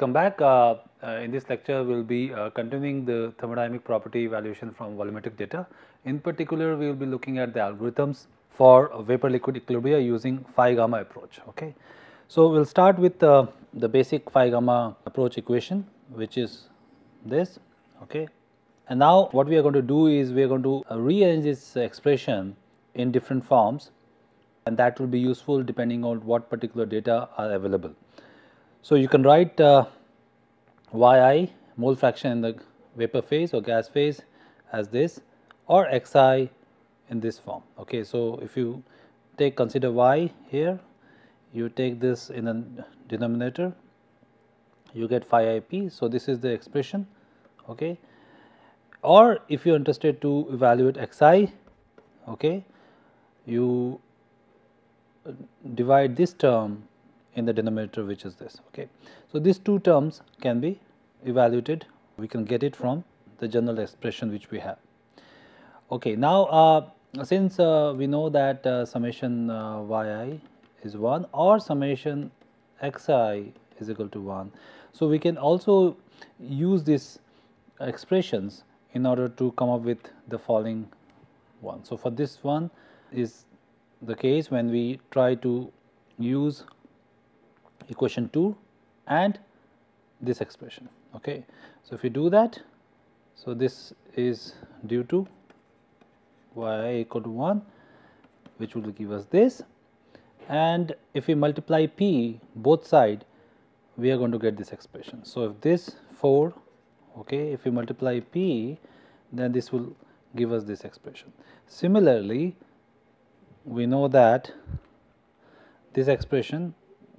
Welcome back. In this lecture, we will be continuing the thermodynamic property evaluation from volumetric data. In particular, we will be looking at the algorithms for vapor-liquid equilibria using Phi Gamma approach. Okay. So, we will start with the basic Phi Gamma approach equation, which is this. Okay. And now, what we are going to do is we are going to rearrange this expression in different forms, and that will be useful depending on what particular data are available. So, you can write yi mole fraction in the vapor phase or gas phase as this, or xi in this form. Okay. So, if you consider y here, you take this in a denominator, you get phi ip. So, this is the expression. Okay. Or if you are interested to evaluate xi, okay, you divide this term in the denominator, which is this. Okay. So, these two terms can be evaluated, we can get it from the general expression which we have. Okay. Now, since we know that summation yi is 1 or summation xi is equal to 1. So, we can also use these expressions in order to come up with the following one. So, for this one is the case when we try to use equation 2 and this expression. Okay. So, if we do that, so this is due to yi equal to 1, which will give us this, and if we multiply p both side, we are going to get this expression. So, if this 4, okay, if we multiply p, then this will give us this expression. Similarly, we know that this expression,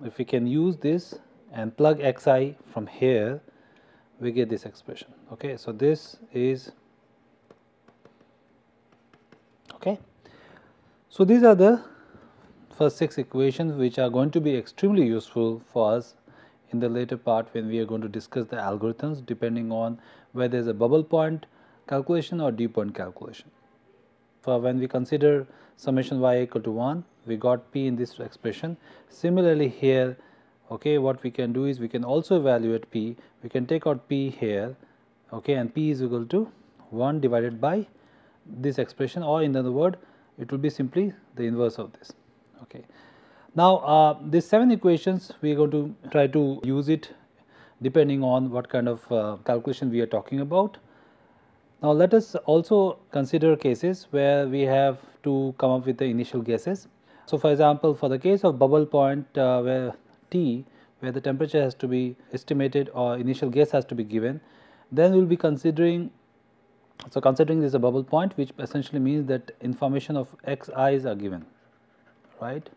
if we can use this and plug xi from here, we get this expression. Okay. So, this is okay. So, these are the first 6 equations which are going to be extremely useful for us in the later part when we are going to discuss the algorithms depending on whether there is a bubble point calculation or dew point calculation. For when we consider summation y equal to 1, we got p in this expression. Similarly, here, okay, what we can do is we can also evaluate p. We can take out p here, okay, and p is equal to 1 divided by this expression, or in other word, it will be simply the inverse of this. Okay. Now, these 7 equations we are going to try to use it depending on what kind of calculation we are talking about. Now, let us also consider cases where we have to come up with the initial guesses. So, for example, for the case of bubble point where T, where the temperature has to be estimated or initial guess has to be given, then we will be considering, so considering this is a bubble point, which essentially means that information of xi's are given, right.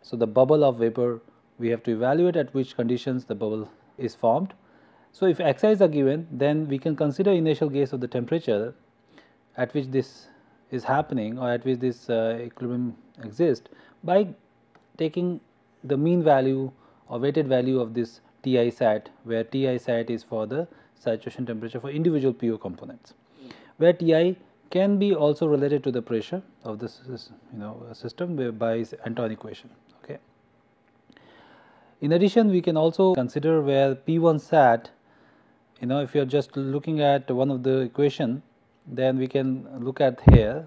So, the bubble of vapor we have to evaluate at which conditions the bubble is formed. So, if xi's are given, then we can consider initial guess of the temperature at which this is happening or at which this equilibrium exists by taking the mean value or weighted value of this Ti sat, where Ti sat is for the saturation temperature for individual PO components, where Ti can be also related to the pressure of this system by Anton equation. Okay. In addition, we can also consider where P1 sat, if you are just looking at one of the equation, then we can look at here.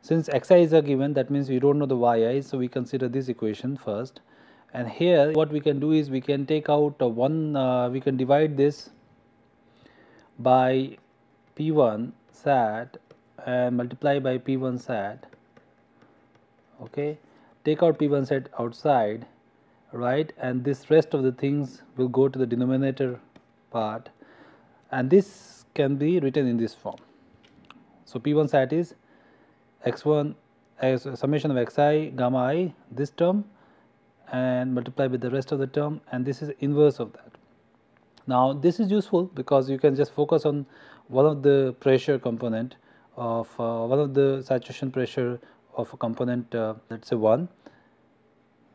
Since xi's are given, that means we do not know the yi's, so we consider this equation first. And here what we can do is we can take out we can divide this by P1 sat and multiply by P1 sat. Okay. Take out P1 sat outside, right, and this rest of the things will go to the denominator part, and this can be written in this form. So, P1 sat is x1 as summation of xi gamma I, this term, and multiply with the rest of the term, and this is inverse of that. Now, this is useful because you can just focus on one of the pressure component of one of the saturation pressure of a component, let us say 1,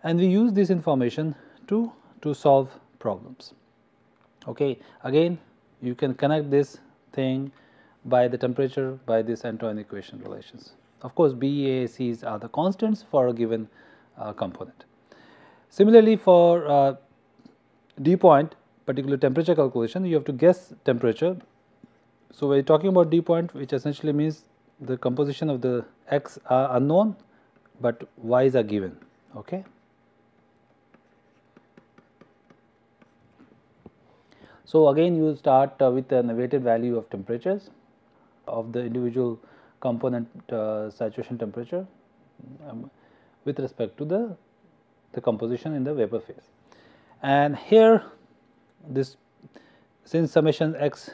and we use this information to solve problems. Okay. Again, you can connect this thing by the temperature by this Anton equation relations. Of course, B, A, C's are the constants for a given component. Similarly, for dew point, particular temperature calculation, you have to guess temperature. So, we are talking about dew point, which essentially means the composition of the x are unknown, but y's are given. Okay. So, again you start with an weighted value of temperatures of the individual component saturation temperature with respect to the composition in the vapor phase. And here this, since summation x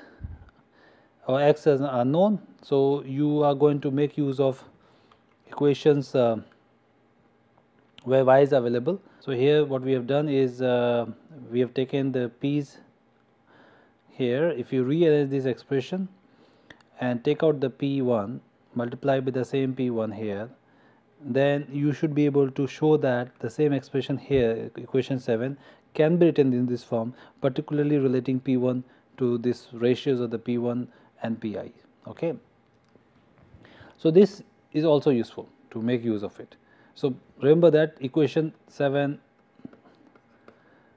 or x is unknown, so you are going to make use of equations where y is available. So, here what we have done is we have taken the p's here. If you rearrange this expression and take out the P1 multiply with the same P1 here, then you should be able to show that the same expression here, equation 7, can be written in this form, particularly relating P1 to this ratios of the P1 and Pi. Okay. So, this is also useful to make use of it. So, remember that equation 7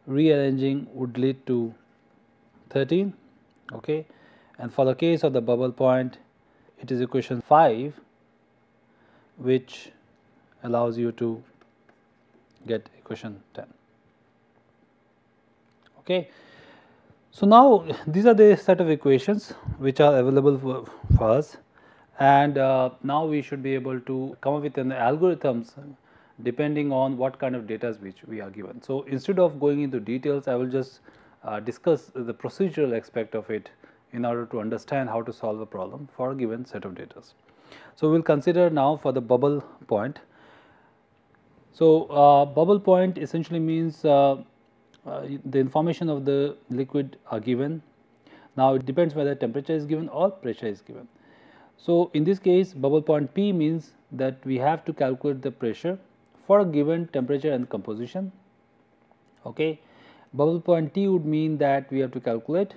rearranging would lead to 13. Okay. And for the case of the bubble point, it is equation 5 which allows you to get equation 10. Okay. So, now these are the set of equations which are available for us, and now we should be able to come up with an algorithms depending on what kind of data which we are given. So, instead of going into details, I will just discuss the procedural aspect of it in order to understand how to solve a problem for a given set of data. So, we will consider now for the bubble point. So, bubble point essentially means the information of the liquid are given. Now, it depends whether temperature is given or pressure is given. So, in this case bubble point P means that we have to calculate the pressure for a given temperature and composition. Okay. Bubble point T would mean that we have to calculate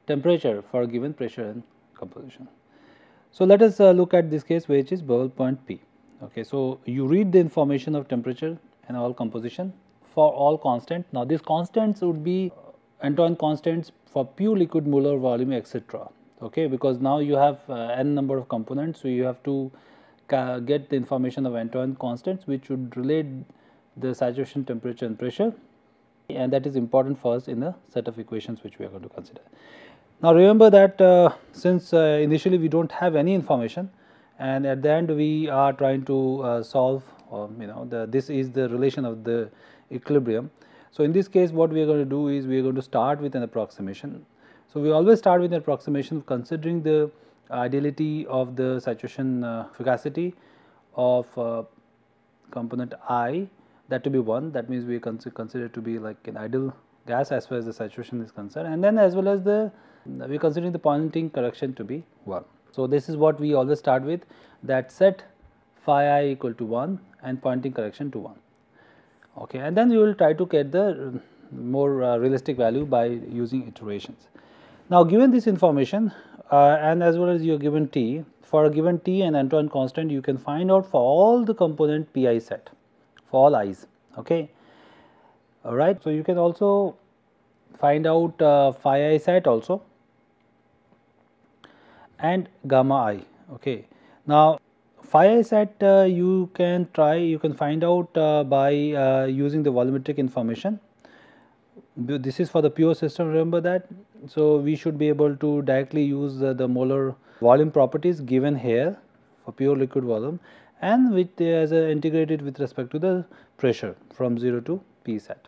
temperature for a given pressure and composition. So, let us look at this case which is bubble point P. Okay. So, you read the information of temperature and all composition for all constant. Now, these constants would be Antoine constants for pure liquid molar volume, etc. Okay, because now you have n number of components. So, you have to get the information of Antoine constants which would relate the saturation temperature and pressure, and that is important for us in a set of equations which we are going to consider. Now, remember that since initially we do not have any information, and at the end we are trying to solve, this is the relation of the equilibrium. So, in this case what we are going to do is we are going to start with an approximation. So, we always start with an approximation considering the ideality of the saturation fugacity of component I, that to be 1, that means we consider it to be like an ideal gas as far as the saturation is concerned, and then as well as the we are considering the Poynting correction to be 1. So, this is what we always start with, that set phi I equal to 1 and Poynting correction to 1. Okay, and then we will try to get the more realistic value by using iterations. Now, given this information and as well as you are given T, for a given T and Antoine constant, you can find out for all the component Pi set for all i's. Okay. All right. So, you can also find out phi I set also and gamma I. Okay. Now, phi I set you can find out by using the volumetric information. This is for the pure system, remember that. So, we should be able to directly use the molar volume properties given here for pure liquid volume, and which as integrated with respect to the pressure from 0 to P sat.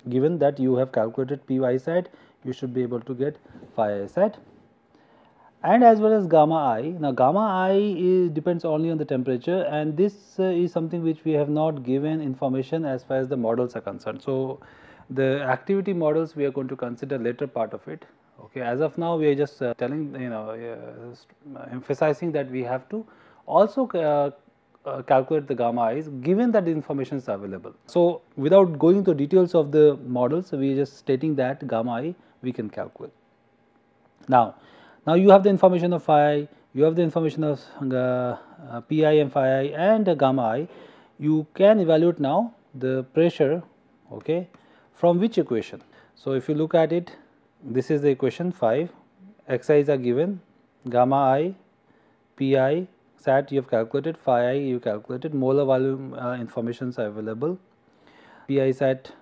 Given that you have calculated Py sat, you should be able to get phi I sat, and as well as gamma I. Now, gamma I depends only on the temperature, and this is something which we have not given information as far as the models are concerned. So, the activity models we are going to consider later part of it. Okay. As of now, we are just telling, emphasizing that we have to also calculate the gamma i's given that the information is available. So, without going into details of the models, we are just stating that gamma I we can calculate. Now you have the information of phi, you have the information of Pi and phi I and gamma I. You can evaluate now the pressure, okay, from which equation? So, if you look at it, this is the equation 5, xi's are given, gamma I, pi sat you have calculated, phi I you calculated, molar volume informations are available, pi sat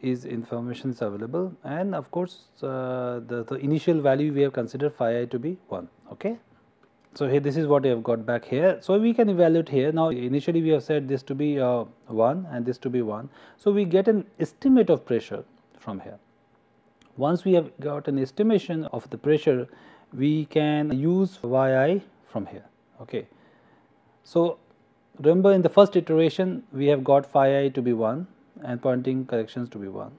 is information is available, and of course, the initial value we have considered phi I to be 1. Okay. So, here this is what I have got back here. So, we can evaluate here. Now, initially we have said this to be 1 and this to be 1. So, we get an estimate of pressure from here. Once we have got an estimation of the pressure, we can use yi from here. Okay. So, remember in the first iteration we have got phi I to be 1 and pointing corrections to be 1.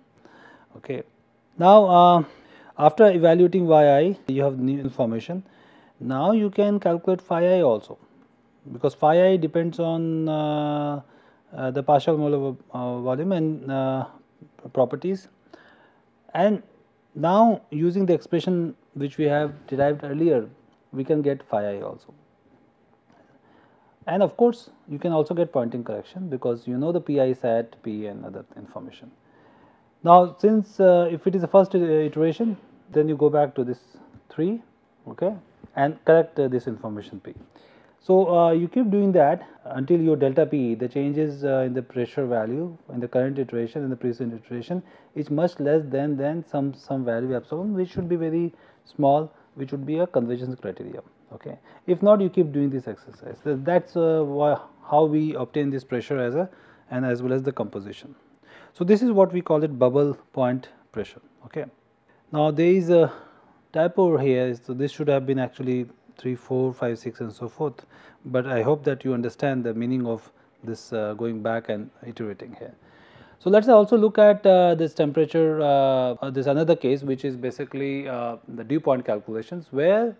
Okay. Now, after evaluating yi, you have new information. Now, you can calculate phi I also, because phi I depends on the partial molar volume and properties, and now using the expression which we have derived earlier, we can get phi I also. And of course, you can also get pointing correction because you know the pi sat, p and other information. Now, since if it is the first iteration, then you go back to this 3, okay, and correct this information p. So, you keep doing that until your delta p, the changes in the pressure value in the current iteration and the preceding iteration is much less than some value epsilon, which should be very small, which would be a convergence criteria. Okay. If not, you keep doing this exercise. So, that is how we obtain this pressure as well as the composition. So, this is what we call it bubble point pressure. Okay. Now, there is a typo over here. So, this should have been actually 3, 4, 5, 6 and so forth, but I hope that you understand the meaning of this going back and iterating here. So, let us also look at this temperature, this another case which is basically the dew point calculations, where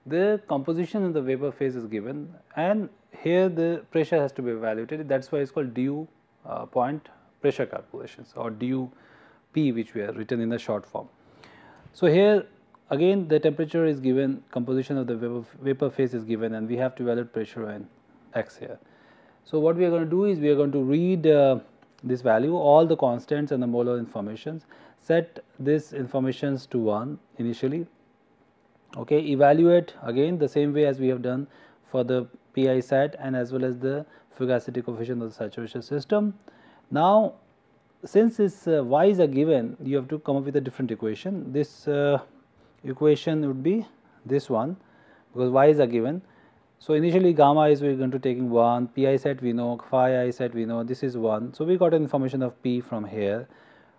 the composition in the vapor phase is given and here the pressure has to be evaluated. That is why it is called dew point pressure calculations or DUP, which we have written in the short form. So, here again the temperature is given, composition of the vapor phase is given, and we have to evaluate pressure and x here. So, what we are going to do is we are going to read this value, all the constants and the molar informations, set this informations to 1 initially, okay, evaluate again the same way as we have done for the pi sat and as well as the fugacity coefficient of the saturation system. Now, since this y's are given, you have to come up with a different equation. This equation would be this one, because y's are given. So, initially gamma is we are going to taking 1, pi sat we know, phi I sat we know, this is 1. So, we got an information of p from here.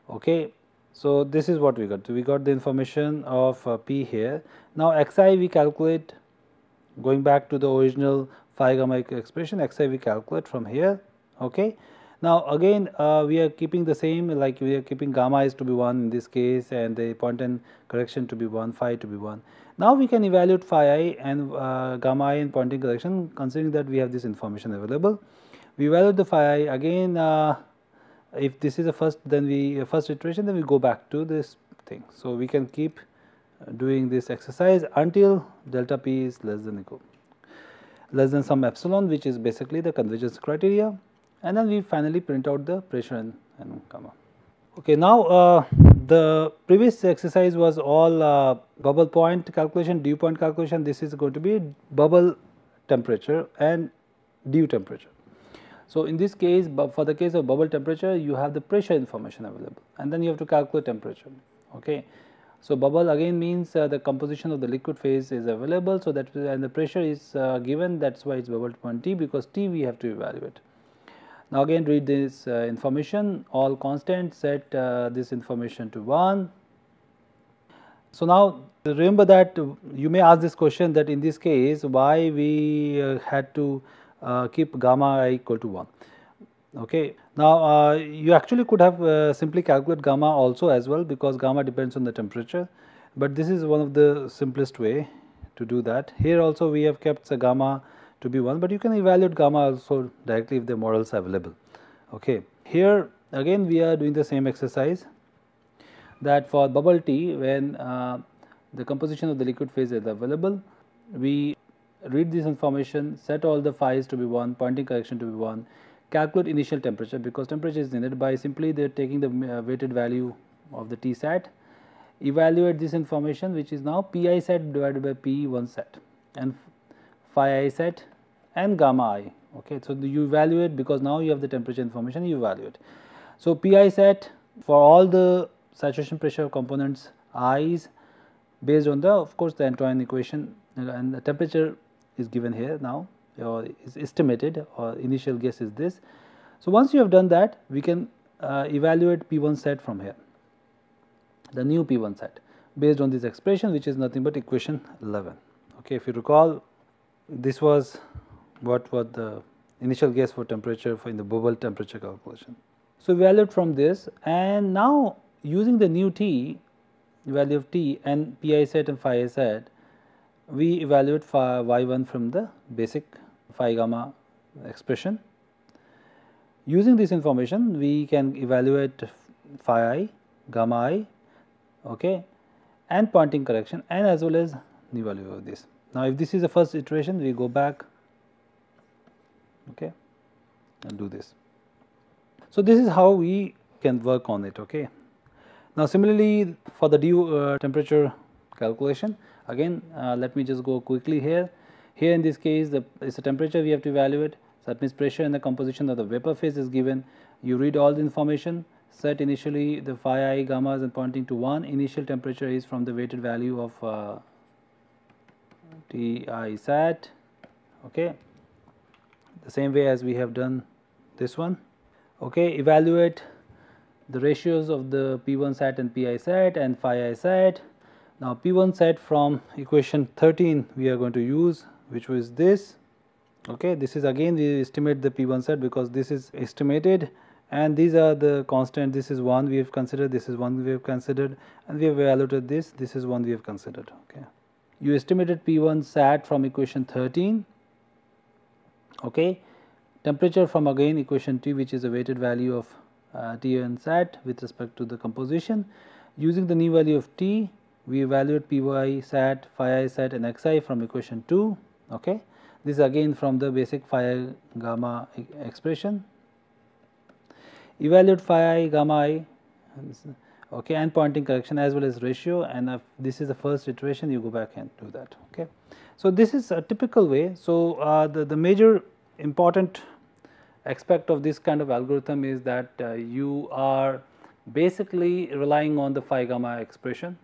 Okay. So, this is what we got. So, we got the information of p here. Now, xi we calculate, going back to the original phi gamma expression, xi we calculate from here. Okay. Now, again we are keeping the same, like we are keeping gamma is to be 1 in this case and the point and correction to be 1, phi to be 1. Now, we can evaluate phi I and gamma I in pointing correction, considering that we have this information available. We evaluate the phi I again, if this is the first, then first iteration, then we go back to this thing. So, we can keep doing this exercise until delta p is less than some epsilon, which is basically the convergence criteria, and then we finally print out the pressure and gamma. Okay, now the previous exercise was all bubble point calculation, dew point calculation. This is going to be bubble temperature and dew temperature. So, in this case, for the case of bubble temperature, you have the pressure information available and then you have to calculate temperature. Okay. So, bubble again means the composition of the liquid phase is available. So, that and the pressure is given, that is why it is bubble point T, because T we have to evaluate. Now, again read this information, all constants, set this information to 1. So, now remember that you may ask this question, that in this case why we had to keep gamma I equal to 1. Okay. Now, you actually could have simply calculate gamma also as well, because gamma depends on the temperature, but this is one of the simplest way to do that. Here also we have kept the gamma to be 1, but you can evaluate gamma also directly if the models are available. Okay. Here again we are doing the same exercise, that for bubble T, when the composition of the liquid phase is available, we read this information, set all the phi's to be 1, pointing correction to be 1, calculate initial temperature, because temperature is needed by simply they are taking the weighted value of the T sat, evaluate this information, which is now Pi sat divided by P1 sat and phi I sat and gamma I. Okay. So, you evaluate, because now you have the temperature information, you evaluate. So, Pi sat for all the saturation pressure components I's based on the, of course, the Antoine equation, and the temperature is given here now, or is estimated, or initial guess is this. So, once you have done that, we can evaluate P1 sat from here, the new P1 sat, based on this expression, which is nothing but equation 11. Okay. If you recall, this was what was the initial guess for temperature in the bubble temperature calculation. So, evaluate from this, and now using the new T, value of T and Pi sat and phi sat, we evaluate phi y1 from the basic phi gamma expression. Using this information, we can evaluate phi I, gamma I, okay, and Poynting correction, and as well as new value of this. Now, if this is the first iteration, we go back, okay, and do this. So, this is how we can work on it. Okay. Now, similarly for the due temperature calculation, again let me just go quickly here. Here in this case, it's a temperature we have to evaluate. So, that means pressure and the composition of the vapor phase is given. You read all the information, set initially the phi I gammas and pointing to 1. Initial temperature is from the weighted value of T I sat, okay, the same way as we have done this one. Okay, evaluate the ratios of the P1 sat and Pi sat and phi I sat. Now, P1 sat from equation 13 we are going to use, which was this. Okay, this is again we estimate the P1 sat, because this is estimated, and these are the constant. This is 1 we have considered, this is 1 we have considered, and we have evaluated this. This is 1 we have considered. Okay, you estimated P1 sat from equation 13. Okay, temperature from again equation T, which is a weighted value of T and sat with respect to the composition. Using the new value of T, we evaluate Py sat, phi I sat and xi from equation 2. Okay. This is again from the basic phi I gamma expression. Evaluate phi I gamma I, okay, and Poynting correction as well as ratio, and if this is the first iteration, you go back and do that. Okay. So, this is a typical way. So, the major important aspect of this kind of algorithm is that you are basically relying on the phi gamma expression.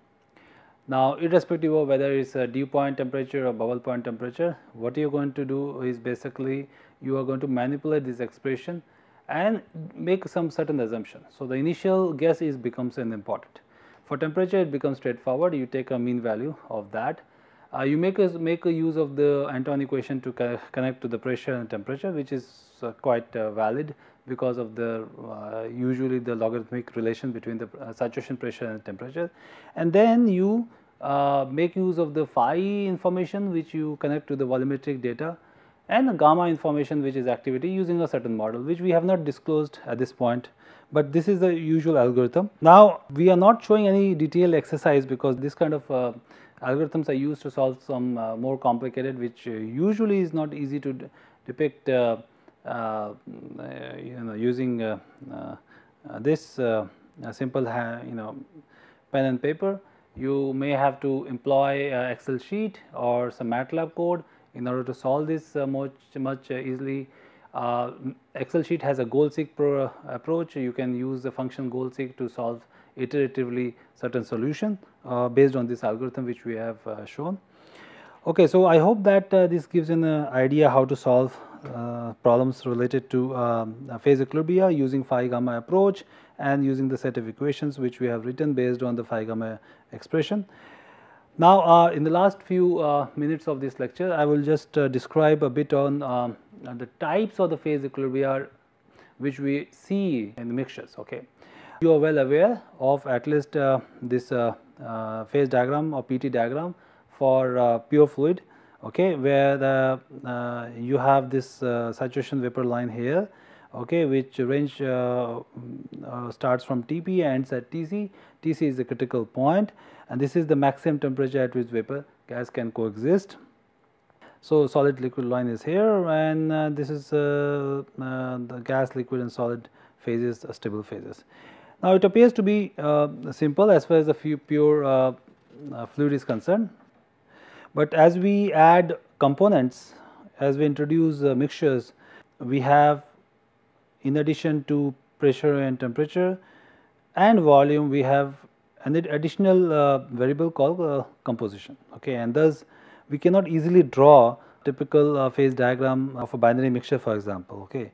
Now, irrespective of whether it is a dew point temperature or bubble point temperature, what you are going to do is basically you are going to manipulate this expression and make some certain assumption. So, the initial guess becomes an important. For temperature, it becomes straightforward. You take a mean value of that. You make a use of the Antoine equation to connect to the pressure and temperature, which is quite valid because of the usually the logarithmic relation between the saturation pressure and temperature. And then you make use of the phi information, which you connect to the volumetric data, and gamma information, which is activity, using a certain model, which we have not disclosed at this point, but this is the usual algorithm. Now, we are not showing any detailed exercise, because this kind of algorithms are used to solve some more complicated, which usually is not easy to depict using this simple pen and paper. You may have to employ Excel sheet or some MATLAB code in order to solve this much easily. Excel sheet has a goal-seek approach. You can use the function goal-seek to solve iteratively certain solution based on this algorithm which we have shown. Okay, so I hope that this gives an idea how to solve problems related to phase equilibria using Phi Gamma approach and using the set of equations which we have written based on the Phi Gamma expression. Now, in the last few minutes of this lecture, I will just describe a bit on the types of the phase equilibria which we see in the mixtures. Okay, you are well aware of at least this phase diagram or PT diagram for pure fluid, okay, where the you have this saturation vapor line here, okay, which range starts from Tp and ends at Tc. Tc is the critical point, and this is the maximum temperature at which vapor gas can coexist. So, solid liquid line is here, and this is the gas, liquid and solid phases, stable phases. Now, it appears to be simple as far as the pure fluid is concerned, but as we add components, as we introduce mixtures, we have, in addition to pressure and temperature and volume, we have an additional variable called composition, okay, and thus we cannot easily draw typical phase diagram of a binary mixture, for example, okay.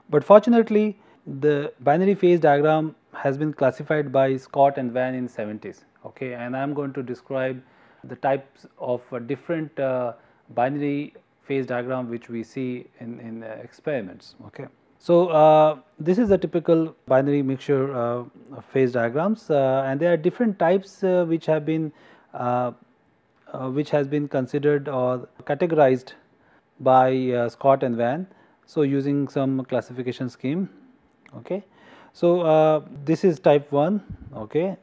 But fortunately, the binary phase diagram has been classified by Scott and Van in 70s, okay, and I am going to describe the types of different binary phase diagram which we see in experiments, okay. So, this is a typical binary mixture phase diagrams, and there are different types which have been which has been considered or categorized by Scott and Van. So, using some classification scheme, okay. So, this is type 1, okay.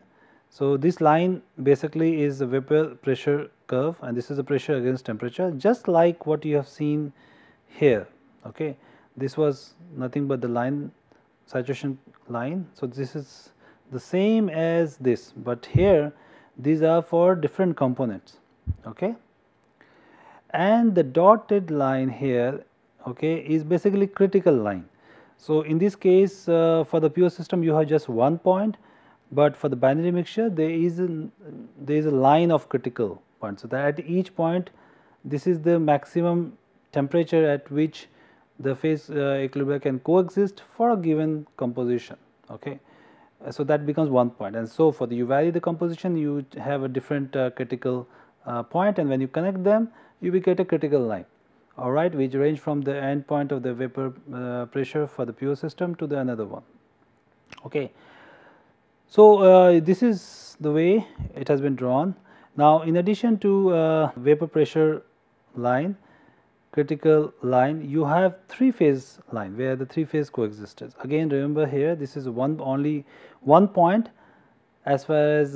So, this line basically is the vapor pressure curve, and this is the pressure against temperature, just like what you have seen here, okay. This was nothing but the line, saturation line. So, this is the same as this, but here these are for different components, okay. And the dotted line here, okay, is basically critical line. So, in this case for the pure system you have just one point, but for the binary mixture there is a line of critical point. So, that at each point this is the maximum temperature at which the phase equilibria can coexist for a given composition, okay. So, that becomes one point, and so for you vary the composition, you have a different critical point, and when you connect them you will get a critical line, all right, which range from the end point of the vapor pressure for the pure system to the another one, okay. So, this is the way it has been drawn. Now, in addition to vapor pressure line, critical line, you have three phase line where the three phase coexistence. Again, remember here this is only one point as far as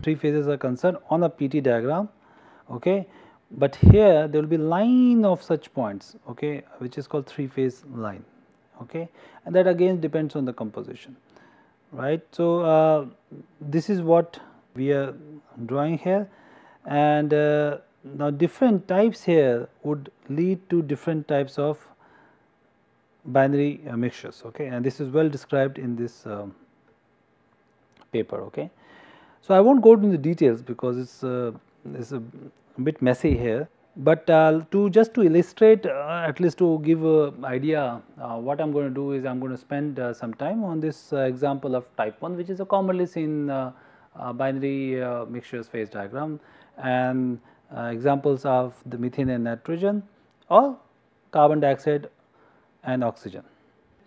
three phases are concerned on a PT diagram, okay. But here there will be line of such points, okay, which is called three phase line, okay, and that again depends on the composition, right. So, this is what we are drawing here, and now different types here would lead to different types of binary mixtures, okay, and this is well described in this paper, okay. So, I will not go into the details because it is a bit messy here, but just to illustrate, at least to give an idea, what I am going to do is I am going to spend some time on this example of type 1, which is a commonly seen binary mixtures phase diagram, and examples of the methane and nitrogen or carbon dioxide and oxygen.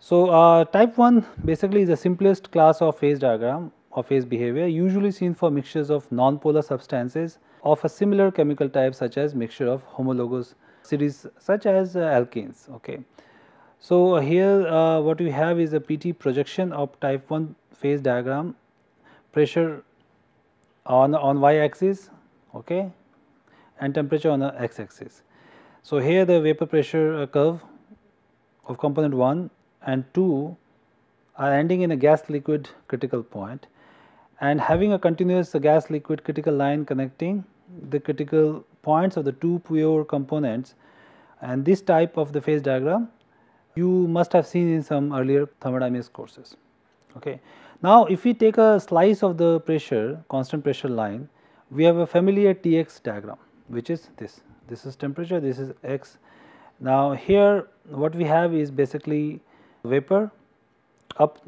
So, type 1 basically is the simplest class of phase diagram or phase behavior, usually seen for mixtures of non-polar substances of a similar chemical type, such as mixture of homologous series such as alkenes, okay. So, here what we have is a PT projection of type 1 phase diagram, pressure on y axis, okay, and temperature on the x axis. So, here the vapor pressure curve of component 1 and 2 are ending in a gas liquid critical point and having a continuous gas liquid critical line connecting the critical points of the two pure components, and this type of the phase diagram you must have seen in some earlier thermodynamics courses, okay. Now, if we take a slice of the pressure, constant pressure line, we have a familiar Tx diagram, which is this is temperature, this is x. Now, here what we have is basically vapor up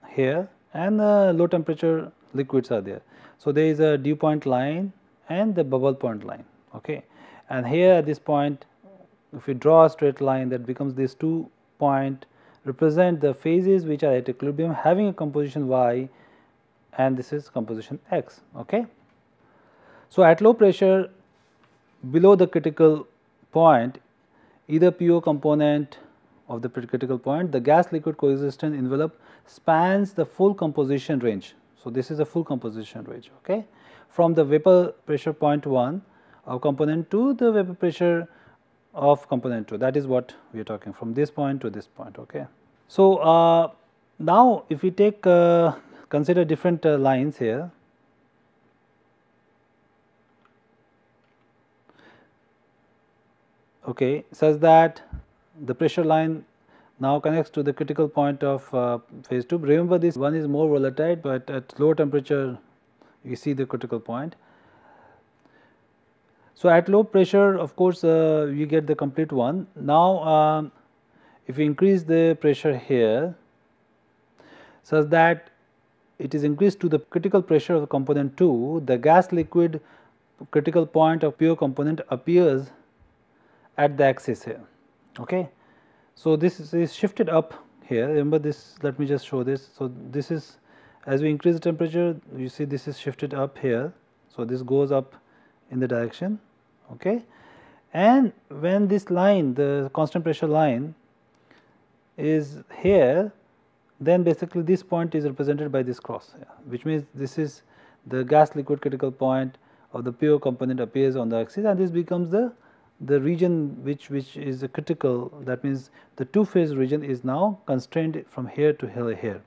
here and low temperature liquids are there. So, there is a dew point line and the bubble point line, okay. And here at this point, if we draw a straight line, that becomes these 2 point represent the phases which are at equilibrium having a composition y, and this is composition x, okay. So, at low pressure below the critical point, either pure component of the critical point, the gas liquid coexistence envelope spans the full composition range. So, this is a full composition range, okay, from the vapor pressure point 1 of component 2 the vapor pressure of component 2, that is what we are talking from this point to this point, okay. So, now if we take consider different lines here. Okay, such that the pressure line now connects to the critical point of phase 2. Remember, this one is more volatile, but at low temperature you see the critical point. So, at low pressure, of course, you get the complete one. Now, if you increase the pressure here such that it is increased to the critical pressure of component 2, the gas liquid critical point of pure component appears at the axis here. Okay. So, this is shifted up here. Remember this, let me just show this. So, this is, as we increase the temperature, you see this is shifted up here. So, this goes up in the direction. Okay. And when this line, the constant pressure line is here, then basically this point is represented by this cross, which means this is the gas liquid critical point of the pure component appears on the axis, and this becomes the region which is critical. That means the two phase region is now constrained from here to here.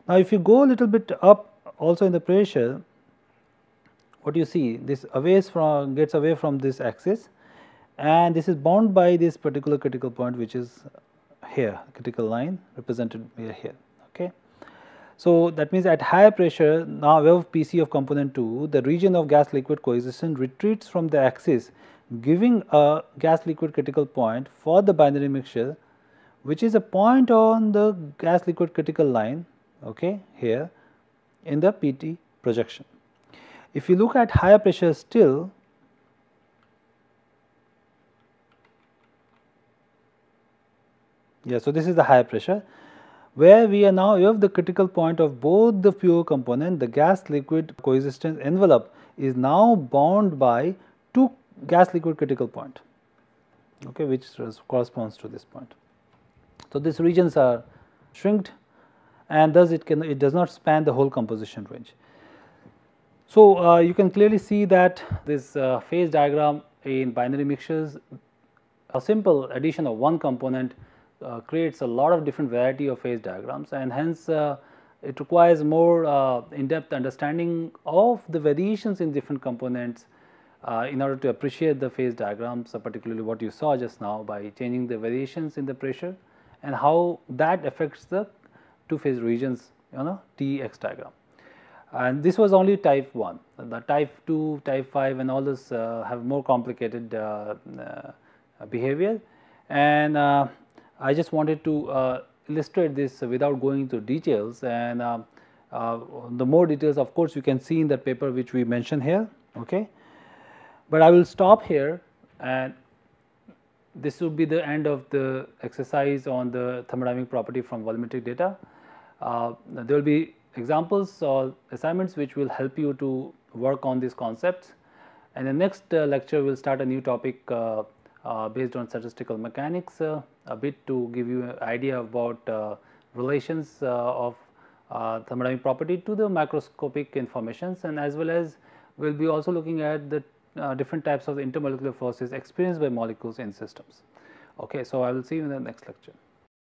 Now, if you go a little bit up also in the pressure, what you see, this gets away from this axis, and this is bound by this particular critical point, which is here, critical line represented here. Okay. So, that means at higher pressure, now above PC of component 2, the region of gas liquid coexistence retreats from the axis, giving a gas liquid critical point for the binary mixture, which is a point on the gas liquid critical line, okay, here in the PT projection. If you look at higher pressure still, so this is the higher pressure, where we are now above the critical point of both the pure component. The gas liquid coexistence envelope is now bound by two gas liquid critical point, okay, which corresponds to this point. So, these regions are shrinked, and thus it does not span the whole composition range. So, you can clearly see that this phase diagram in binary mixtures, a simple addition of one component creates a lot of different variety of phase diagrams, and hence it requires more in-depth understanding of the variations in different components in order to appreciate the phase diagrams, particularly what you saw just now by changing the variations in the pressure and how that affects the two phase regions, TX diagram. And this was only type 1. The type 2, type 5 and all this have more complicated behavior, and I just wanted to illustrate this without going into details, and the more details of course you can see in that paper which we mentioned here. Okay. But I will stop here, and this will be the end of the exercise on the thermodynamic property from volumetric data. There will be examples or assignments which will help you to work on these concepts, and the next lecture will start a new topic based on statistical mechanics, a bit to give you an idea about relations of thermodynamic property to the macroscopic informations, and as well as we will be also looking at the different types of intermolecular forces experienced by molecules in systems. Okay, so I will see you in the next lecture.